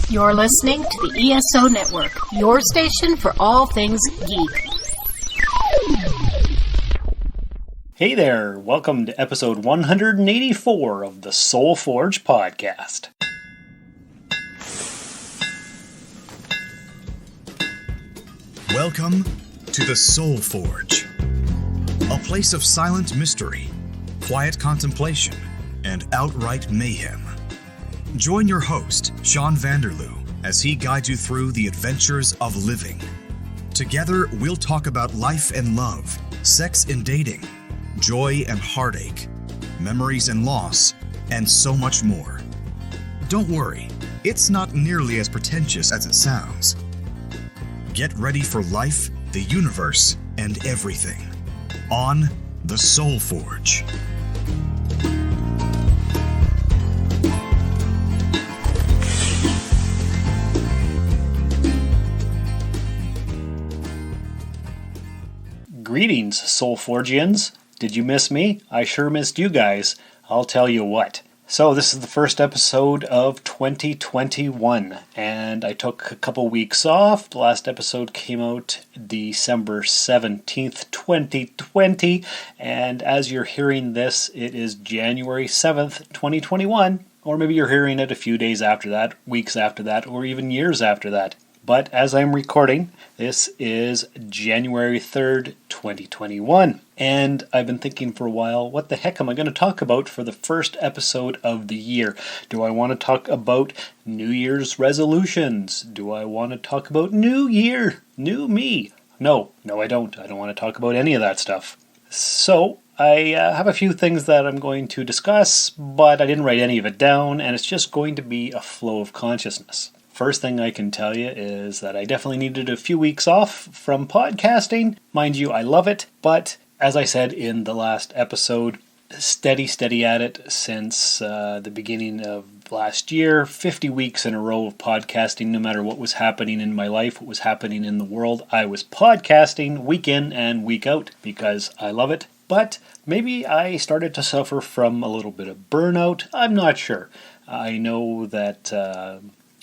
You're listening to the ESO Network, your station for all things geek. Hey there, welcome to episode 184 of the Soul Forge podcast. Welcome to the Soul Forge, a place of silent mystery, quiet contemplation, and outright mayhem. Join your host, Sean Vanderloo, as he guides you through the adventures of living. Together, we'll talk about life and love, sex and dating, joy and heartache, memories and loss, and so much more. Don't worry, it's not nearly as pretentious as it sounds. Get ready for life, the universe, and everything on the Soul Forge. Greetings, Soul Forgians. Did you miss me? I sure missed you guys. I'll tell you what. So this is the first episode of 2021, and I took a couple weeks off. The last episode came out December 17th, 2020, and as you're hearing this, it is January 7th, 2021, or maybe you're hearing it a few days after that, weeks after that, or even years after that. But as I'm recording, this is January 3rd, 2021. And I've been thinking for a while, what the heck am I going to talk about for the first episode of the year? Do I want to talk about New Year's resolutions? Do I want to talk about New Year, new me? No, I don't. I don't want to talk about any of that stuff. So I have a few things that I'm going to discuss, but I didn't write any of it down, and it's just going to be a flow of consciousness. First thing I can tell you is that I definitely needed a few weeks off from podcasting. Mind you, I love it, but as I said in the last episode, steady at it since the beginning of last year. 50 weeks in a row of podcasting, no matter what was happening in my life, what was happening in the world. I was podcasting week in and week out because I love it. But maybe I started to suffer from a little bit of burnout. I'm not sure. I know that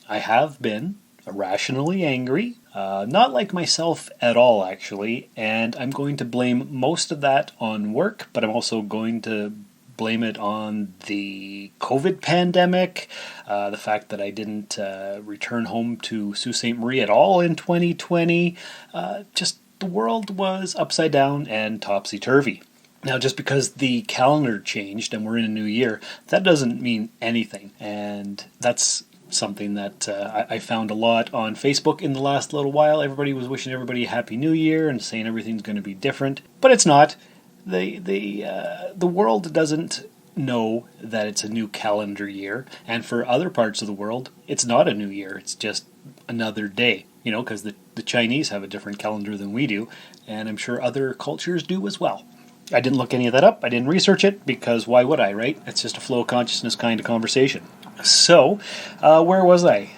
I have been irrationally angry, not like myself at all actually, and I'm going to blame most of that on work, but I'm also going to blame it on the COVID pandemic, the fact that I didn't return home to Sault Ste. Marie at all in 2020. Just the world was upside down and topsy-turvy. Now, just because the calendar changed and we're in a new year, that doesn't mean anything, and that's something that I found a lot on Facebook in the last little while. Everybody was wishing everybody a Happy New Year and saying everything's going to be different, but it's not. The world doesn't know that it's a new calendar year, and for other parts of the world, it's not a new year. It's just another day, because the Chinese have a different calendar than we do, and I'm sure other cultures do as well. I didn't look any of that up. I didn't research it, because why would I, right? It's just a flow of consciousness kind of conversation. So, where was I?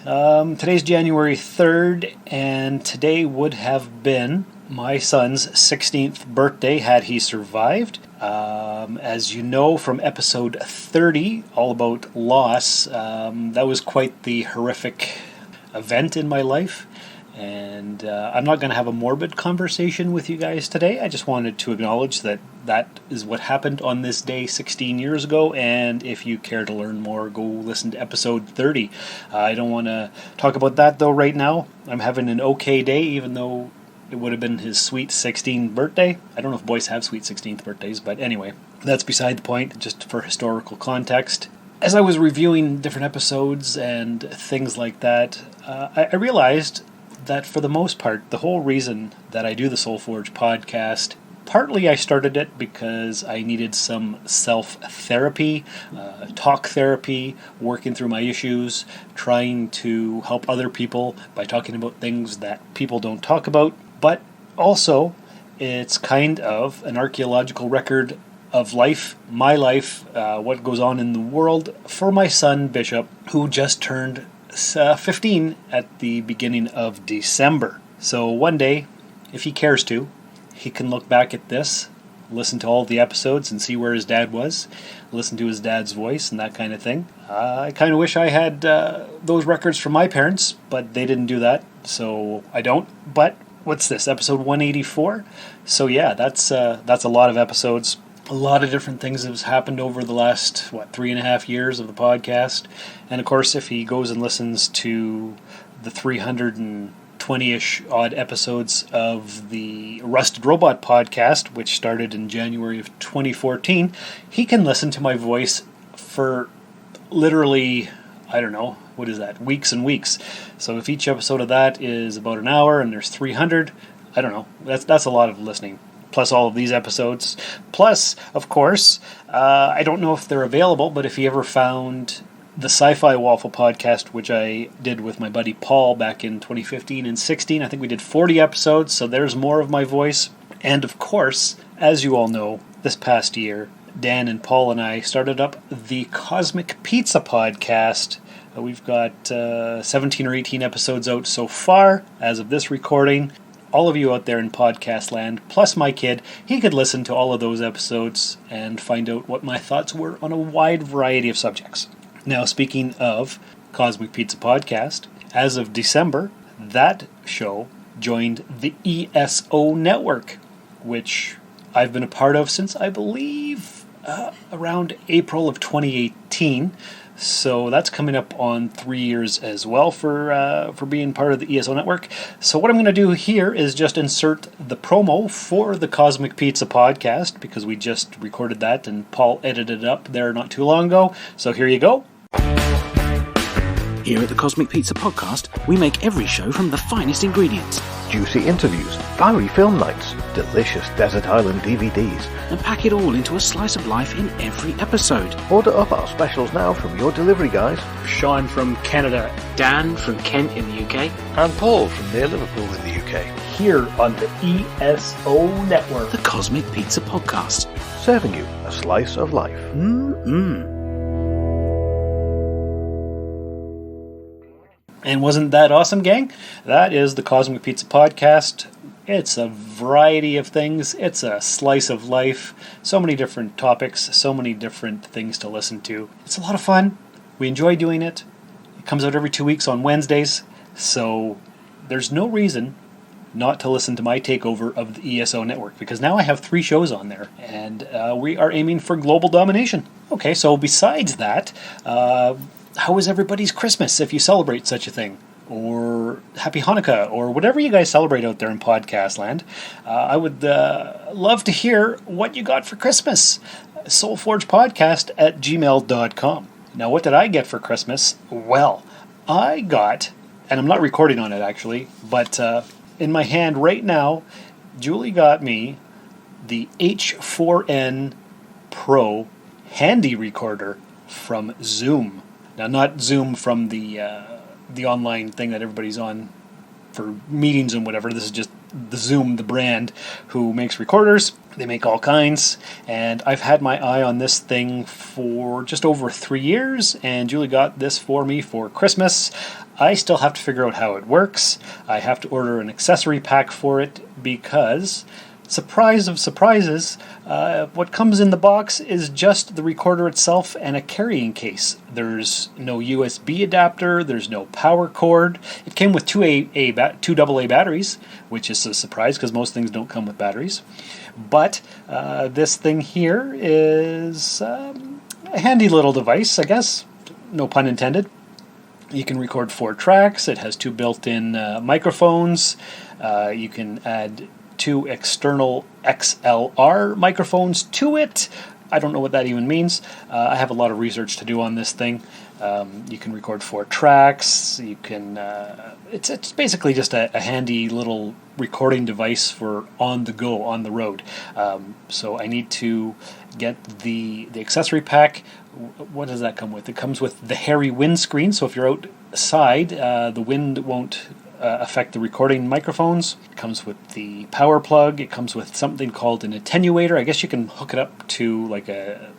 Today's January 3rd, and today would have been my son's 16th birthday had he survived. As you know from episode 30, all about loss, that was quite the horrific event in my life. And I'm not going to have a morbid conversation with you guys today. I just wanted to acknowledge that is what happened on this day 16 years ago. And if you care to learn more, go listen to episode 30. I don't want to talk about that, though, right now. I'm having an okay day, even though it would have been his sweet 16th birthday. I don't know if boys have sweet 16th birthdays, but anyway, that's beside the point, just for historical context. As I was reviewing different episodes and things like that, I realized that for the most part, the whole reason that I do the Soul Forge podcast, partly I started it because I needed some self-therapy, talk therapy, working through my issues, trying to help other people by talking about things that people don't talk about, but also it's kind of an archaeological record of life, my life, what goes on in the world for my son Bishop, who just turned 15 at the beginning of December. So one day, if he cares to, he can look back at this, listen to all the episodes and see where his dad was, listen to his dad's voice and that kind of thing. I kind of wish I had those records from my parents, but they didn't do that, so I don't. But what's this, episode 184? So yeah, that's a lot of episodes. A lot of different things have happened over the last, 3.5 years of the podcast. And of course, if he goes and listens to the 320-ish odd episodes of the Rusted Robot podcast, which started in January of 2014, he can listen to my voice for literally, I don't know, what is that, weeks and weeks. So if each episode of that is about an hour and there's 300, I don't know, that's a lot of listening. Plus all of these episodes. Plus, of course, I don't know if they're available, but if you ever found the Sci-Fi Waffle podcast, which I did with my buddy Paul back in 2015 and 16, I think we did 40 episodes, so there's more of my voice. And of course, as you all know, this past year, Dan and Paul and I started up the Cosmic Pizza podcast. We've got 17 or 18 episodes out so far as of this recording. All of you out there in podcast land, plus my kid, he could listen to all of those episodes and find out what my thoughts were on a wide variety of subjects. Now, speaking of Cosmic Pizza Podcast, as of December, that show joined the ESO network, which I've been a part of since, I believe, around April of 2018. So that's coming up on 3 years as well for being part of the ESO network. So what I'm going to do here is just insert the promo for the Cosmic Pizza podcast, because we just recorded that and Paul edited it up there not too long ago. So here you go. Here at the Cosmic Pizza Podcast, we make every show from the finest ingredients. Juicy interviews, fiery film nights, delicious Desert Island DVDs. And pack it all into a slice of life in every episode. Order up our specials now from your delivery guys. Sean from Canada. Dan from Kent in the UK. And Paul from near Liverpool in the UK. Here on the ESO network. The Cosmic Pizza Podcast. Serving you a slice of life. And wasn't that awesome, gang? That is the Cosmic Pizza Podcast. It's a variety of things. It's a slice of life. So many different topics, so many different things to listen to. It's a lot of fun. We enjoy doing it. It comes out every 2 weeks on Wednesdays. So there's no reason not to listen to my takeover of the ESO network, because now I have 3 shows on there, and we are aiming for global domination. Okay, so besides that, how was everybody's Christmas, if you celebrate such a thing? Or Happy Hanukkah, or whatever you guys celebrate out there in podcast land. I would love to hear what you got for Christmas. soulforgepodcast@gmail.com. Now, what did I get for Christmas? Well, I got, and I'm not recording on it actually, but in my hand right now, Julie got me the H4n Pro handy recorder from Zoom. Now, not Zoom from the online thing that everybody's on for meetings and whatever. This is just the Zoom, the brand, who makes recorders. They make all kinds. And I've had my eye on this thing for just over 3 years, and Julie got this for me for Christmas. I still have to figure out how it works. I have to order an accessory pack for it because, surprise of surprises, what comes in the box is just the recorder itself and a carrying case. There's no USB adapter, there's no power cord. It came with two AA batteries, which is a surprise because most things don't come with batteries. But this thing here is a handy little device, I guess, no pun intended. You can record 4 tracks, it has 2 built-in microphones, you can add 2 external XLR microphones to it. I don't know what that even means. I have a lot of research to do on this thing. You can record 4 tracks. You can. It's basically just a handy little recording device for on the go, on the road. So I need to get the accessory pack. What does that come with? It comes with the Harry windscreen. So if you're outside, the wind won't affect the recording microphones. It comes with the power plug. It comes with something called an attenuator. I guess you can hook it up to like a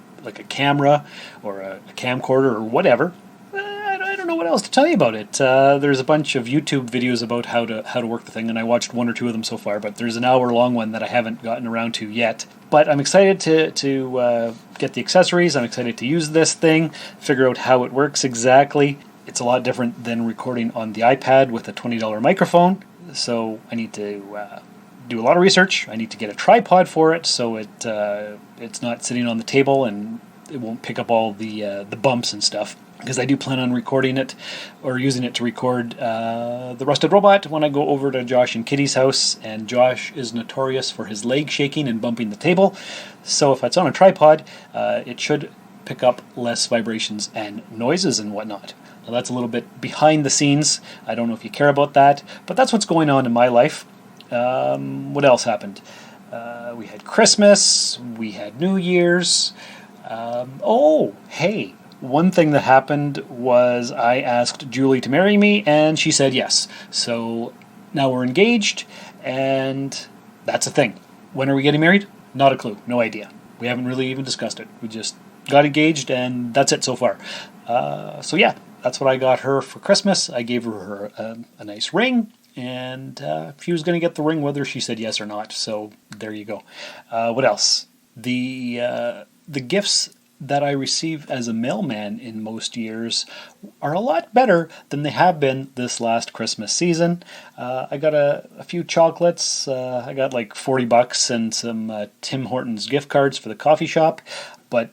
camera or a camcorder or whatever. I don't know what else to tell you about it. There's a bunch of YouTube videos about how to work the thing, and I watched 1 or 2 of them so far, but there's an hour-long one that I haven't gotten around to yet. But I'm excited to get the accessories. I'm excited to use this thing, figure out how it works exactly. It's a lot different than recording on the iPad with a $20 microphone. So I need to do a lot of research. I need to get a tripod for it so it's not sitting on the table and it won't pick up all the bumps and stuff. Because I do plan on recording it or using it to record the Rusted Robot when I go over to Josh and Kitty's house. And Josh is notorious for his leg shaking and bumping the table. So if it's on a tripod, it should pick up less vibrations and noises and whatnot. Now that's a little bit behind the scenes. I don't know if you care about that, but that's what's going on in my life. What else happened? We had Christmas. We had New Year's. Hey. One thing that happened was I asked Julie to marry me, and she said yes. So now we're engaged, and that's a thing. When are we getting married? Not a clue. No idea. We haven't really even discussed it. We just got engaged, and that's it so far. So yeah, that's what I got her for Christmas. I gave her a nice ring, and she was going to get the ring whether she said yes or not. So there you go. What else? The gifts that I receive as a mailman in most years are a lot better than they have been this last Christmas season. I got a few chocolates. I got like $40 and some Tim Hortons gift cards for the coffee shop. But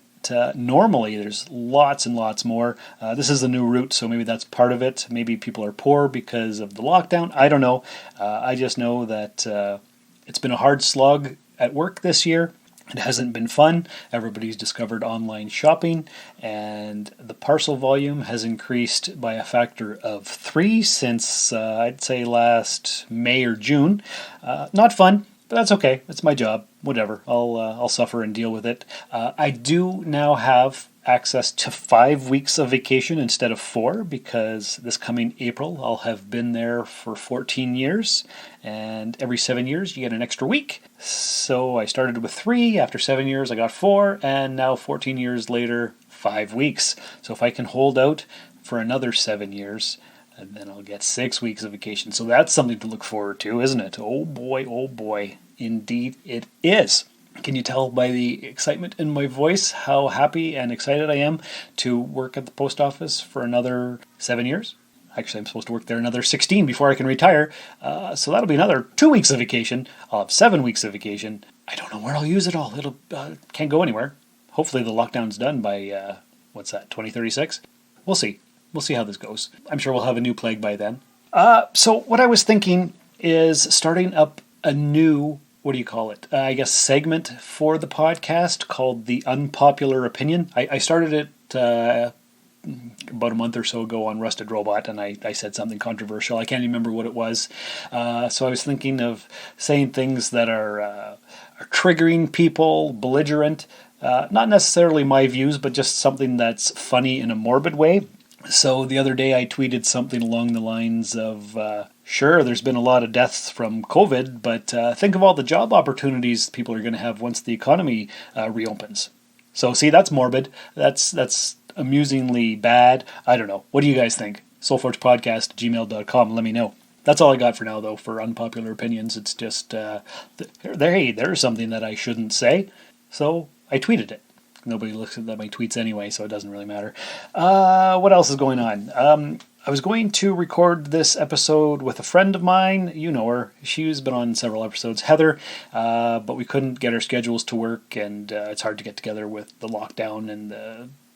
normally there's lots and lots more. This is a new route, so maybe that's part of it. Maybe people are poor because of the lockdown. I don't know. I just know that it's been a hard slog at work this year. It hasn't been fun. Everybody's discovered online shopping, and the parcel volume has increased by a factor of 3 since, I'd say, last May or June. Not fun, but that's okay. It's my job. Whatever. I'll suffer and deal with it. I do now have access to 5 weeks of vacation instead of 4 because this coming April I'll have been there for 14 years, and every 7 years you get an extra week. So I started with 3, after 7 years I got 4, and now 14 years later 5 weeks. So if I can hold out for another 7 years, and then I'll get 6 weeks of vacation. So that's something to look forward to, isn't it? Oh boy, indeed it is. Can you tell by the excitement in my voice how happy and excited I am to work at the post office for another 7 years? Actually, I'm supposed to work there another 16 before I can retire. So that'll be another 2 weeks of vacation. I'll have 7 weeks of vacation. I don't know where I'll use it all. It'll can't go anywhere. Hopefully the lockdown's done by, 2036? We'll see. We'll see how this goes. I'm sure we'll have a new plague by then. So what I was thinking is starting up a new segment for the podcast called The Unpopular Opinion. I started it about a month or so ago on Rusted Robot, and I said something controversial. I can't remember what it was. So I was thinking of saying things that are triggering people, belligerent, not necessarily my views, but just something that's funny in a morbid way. So the other day I tweeted something along the lines of, sure, there's been a lot of deaths from COVID, but think of all the job opportunities people are going to have once the economy reopens. So see, that's morbid. That's amusingly bad. I don't know. What do you guys think? soulforgepodcast@gmail.com. Let me know. That's all I got for now, though, for unpopular opinions. It's just, there's something that I shouldn't say, so I tweeted it. Nobody looks at my tweets anyway, so it doesn't really matter. What else is going on? I was going to record this episode with a friend of mine. You know her. She's been on several episodes, Heather, but we couldn't get our schedules to work, and it's hard to get together with the lockdown and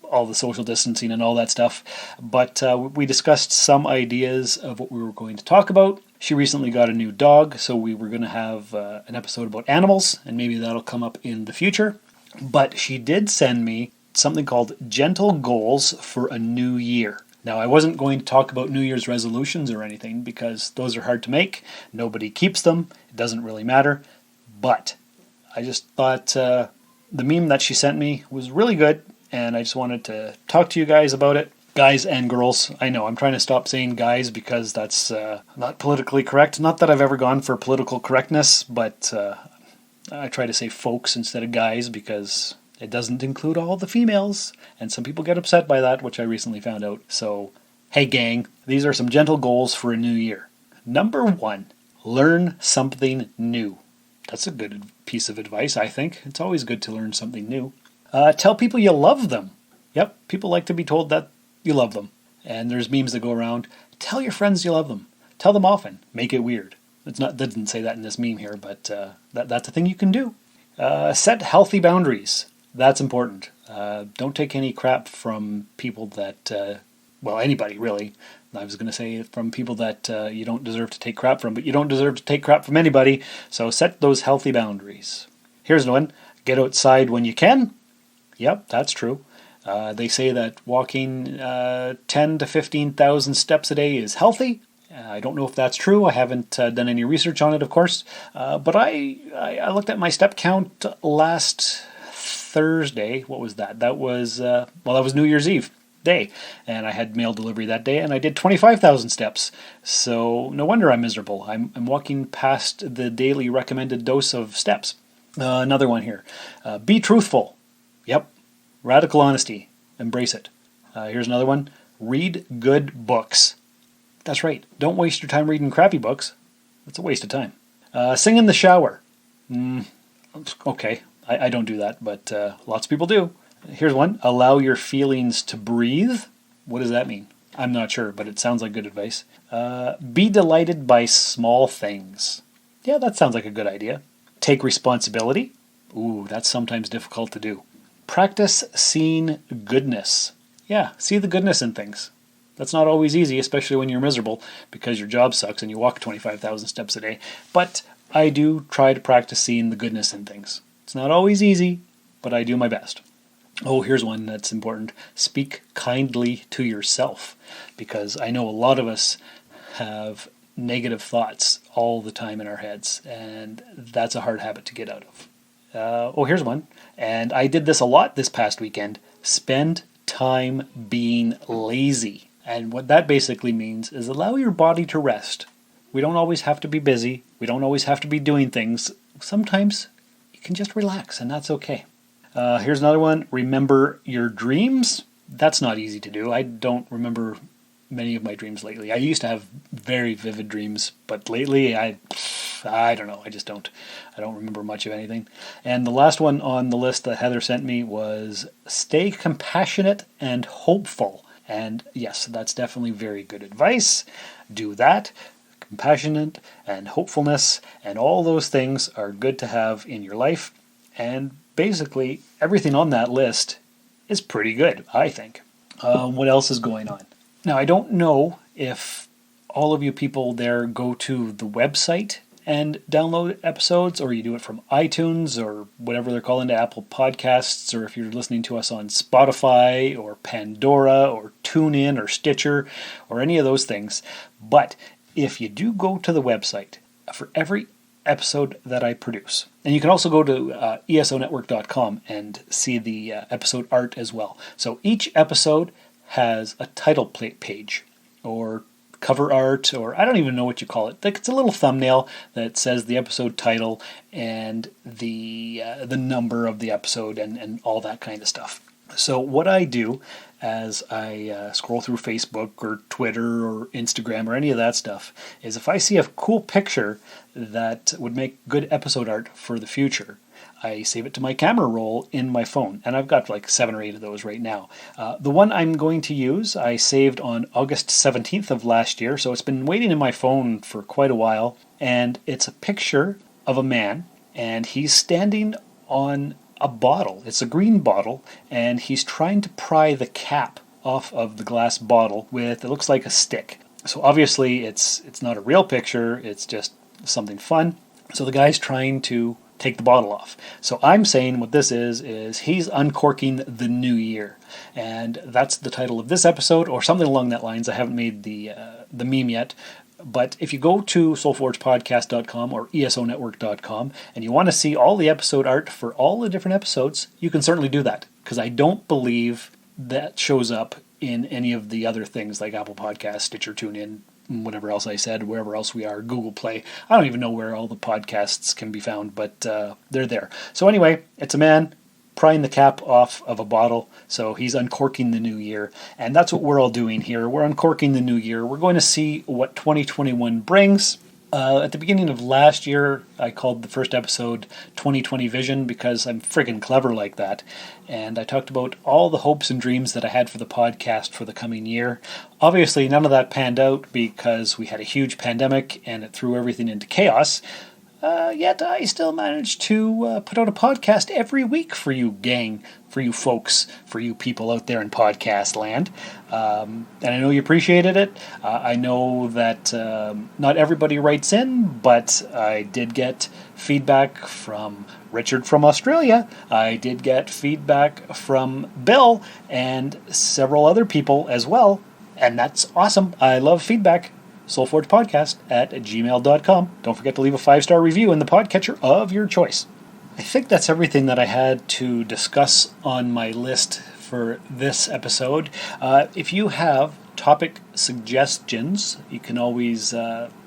all the social distancing and all that stuff. But we discussed some ideas of what we were going to talk about. She recently got a new dog, so we were going to have an episode about animals, and maybe that'll come up in the future. But she did send me something called Gentle Goals for a New Year. Now, I wasn't going to talk about New Year's resolutions or anything because those are hard to make. Nobody keeps them. It doesn't really matter. But I just thought the meme that she sent me was really good, and I just wanted to talk to you guys about it. Guys and girls. I know, I'm trying to stop saying guys because that's not politically correct. Not that I've ever gone for political correctness, but I try to say folks instead of guys because it doesn't include all the females, and some people get upset by that, which I recently found out. So, hey gang, these are some gentle goals for a new year. Number 1, learn something new. That's a good piece of advice, I think. It's always good to learn something new. Tell people you love them. Yep, people like to be told that you love them. And there's memes that go around. Tell your friends you love them. Tell them often. Make it weird. That doesn't say that in this meme here, but that's a thing you can do. Set healthy boundaries. That's important. Don't take any crap from people that, anybody really. I was going to say from people that you don't deserve to take crap from, but you don't deserve to take crap from anybody. So set those healthy boundaries. Here's one. Get outside when you can. Yep, that's true. They say that walking 10 to 15,000 steps a day is healthy. I don't know if that's true. I haven't done any research on it, of course. But I looked at my step count last Thursday. What was that? That was New Year's Eve day. And I had mail delivery that day, and I did 25,000 steps. So no wonder I'm miserable. I'm walking past the daily recommended dose of steps. Another one here. Be truthful. Yep. Radical honesty. Embrace it. Here's another one. Read good books. That's right. Don't waste your time reading crappy books. That's a waste of time. Sing in the shower. Okay. I don't do that, but lots of people do. Here's one. Allow your feelings to breathe. What does that mean? I'm not sure, but it sounds like good advice. Be delighted by small things. Yeah, that sounds like a good idea. Take responsibility. Ooh, that's sometimes difficult to do. Practice seeing goodness. Yeah, see the goodness in things. That's not always easy, especially when you're miserable because your job sucks and you walk 25,000 steps a day. But I do try to practice seeing the goodness in things. It's not always easy, but I do my best. Oh, here's one that's important. Speak kindly to yourself, because I know a lot of us have negative thoughts all the time in our heads, and that's a hard habit to get out of. Here's one. And I did this a lot this past weekend. Spend time being lazy. And what that basically means is allow your body to rest. We don't always have to be busy. We don't always have to be doing things. Sometimes you can just relax, and that's okay. Here's another one. Remember your dreams. That's not easy to do. I don't remember many of my dreams lately. I used to have very vivid dreams, but lately I don't know. I just don't. I don't remember much of anything. And the last one on the list that Heather sent me was stay compassionate and hopeful. And yes, that's definitely very good advice. Do that. Compassionate and hopefulness and all those things are good to have in your life. And basically, everything on that list is pretty good, I think. What else is going on? Now, I don't know if all of you people there go to the website and download episodes, or you do it from iTunes or whatever they're calling to Apple Podcasts, or if you're listening to us on Spotify or Pandora or TuneIn or Stitcher or any of those things. But if you do go to the website, for every episode that I produce, and you can also go to esonetwork.com and see the episode art as well. So each episode has a title page or cover art, or I don't even know what you call it. It's a little thumbnail that says the episode title and the number of the episode and all that kind of stuff. So what I do as I scroll through Facebook or Twitter or Instagram or any of that stuff is if I see a cool picture that would make good episode art for the future, I save it to my camera roll in my phone. And I've got like 7 or 8 of those right now. The one I'm going to use, I saved on August 17th of last year. So it's been waiting in my phone for quite a while. And it's a picture of a man, and he's standing on a bottle. It's a green bottle, and he's trying to pry the cap off of the glass bottle with, it looks like a stick. So obviously it's not a real picture, it's just something fun. So the guy's trying to take the bottle off. So I'm saying what this is he's uncorking the new year. And that's the title of this episode, or something along that lines. I haven't made the meme yet. But if you go to soulforgepodcast.com or esonetwork.com and you want to see all the episode art for all the different episodes, you can certainly do that. Because I don't believe that shows up in any of the other things like Apple Podcasts, Stitcher, TuneIn, whatever else I said, wherever else we are, Google Play. I don't even know where all the podcasts can be found, but they're there. So anyway, it's a man prying the cap off of a bottle, so he's uncorking the new year, and that's what we're all doing here. We're uncorking the new year. We're going to see what 2021 brings. At the beginning of last year, I called the first episode 2020 Vision because I'm friggin' clever like that. And I talked about all the hopes and dreams that I had for the podcast for the coming year. Obviously, none of that panned out because we had a huge pandemic and it threw everything into chaos. Yet I still managed to put out a podcast every week for you gang, for you folks, for you people out there in podcast land. And I know you appreciated it. I know that not everybody writes in, but I did get feedback from Richard from Australia. I did get feedback from Bill and several other people as well. And that's awesome. I love feedback. soulforgepodcast@gmail.com. Don't forget to leave a 5-star review in the podcatcher of your choice. I think that's everything that I had to discuss on my list for this episode. If you have topic suggestions, you can always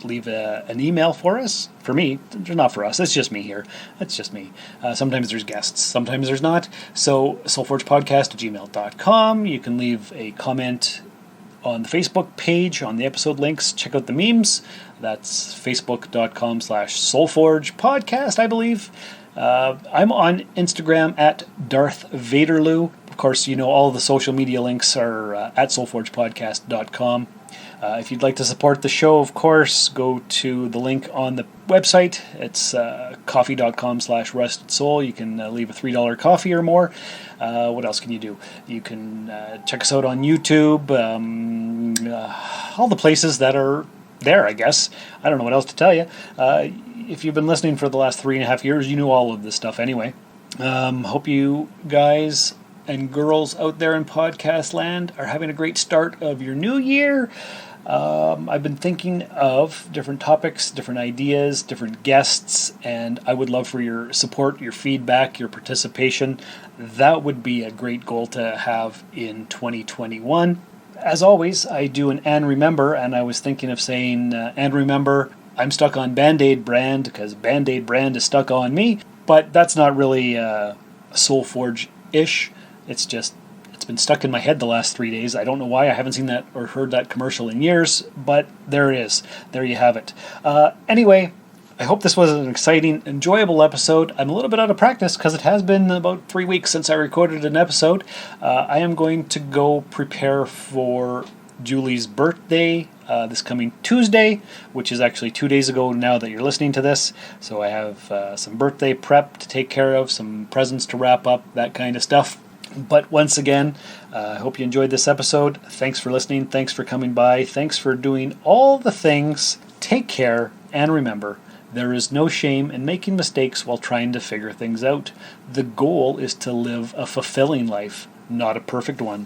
leave an email for us. For me, they're not for us. It's just me here. It's just me. Sometimes there's guests. Sometimes there's not. So soulforgepodcast@gmail.com. You can leave a comment on the Facebook page, on the episode links. Check out the memes. That's facebook.com/soulforgepodcast, I believe. I'm on Instagram at Darth Vaderloo. Of course, you know all the social media links are at soulforgepodcast.com. If you'd like to support the show, of course, go to the link on the website. It's coffee.com/rustedsoul. You can leave a $3 coffee or more. What else can you do? You can check us out on YouTube. All the places that are there, I guess. I don't know what else to tell you. If you've been listening for the last 3.5 years, you know all of this stuff anyway. Hope you guys and girls out there in podcast land are having a great start of your new year. I've been thinking of different topics, different ideas, different guests, and I would love for your support, your feedback, your participation. That would be a great goal to have in 2021. As always, I do an and remember, and I was thinking of saying, and remember, I'm stuck on Band-Aid brand because Band-Aid brand is stuck on me, but that's not really Soulforge-ish. It's been stuck in my head the last 3 days. I don't know why. I haven't seen that or heard that commercial in years, but there it is. There you have it. Anyway, I hope this was an exciting, enjoyable episode. I'm a little bit out of practice because it has been about 3 weeks since I recorded an episode. I am going to go prepare for Julie's birthday this coming Tuesday, which is actually 2 days ago now that you're listening to this. So I have some birthday prep to take care of, some presents to wrap up, that kind of stuff. But once again, I hope you enjoyed this episode. Thanks for listening. Thanks for coming by. Thanks for doing all the things. Take care, and remember, there is no shame in making mistakes while trying to figure things out. The goal is to live a fulfilling life, not a perfect one.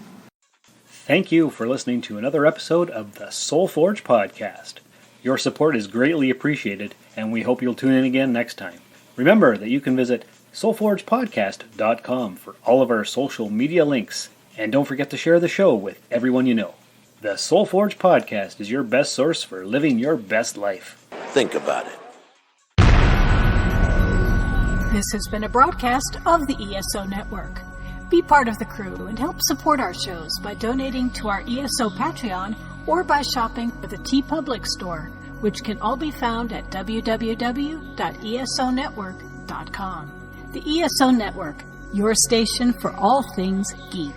Thank you for listening to another episode of the Soul Forge Podcast. Your support is greatly appreciated, and we hope you'll tune in again next time. Remember that you can visit soulforgepodcast.com for all of our social media links, and don't forget to share the show with everyone you know. The Soul Forge Podcast is your best source for living your best life. Think about it. This has been a broadcast of the ESO Network. Be part of the crew and help support our shows by donating to our ESO Patreon or by shopping at the TeePublic store, which can all be found at www.esonetwork.com. The ESO Network, your station for all things geek.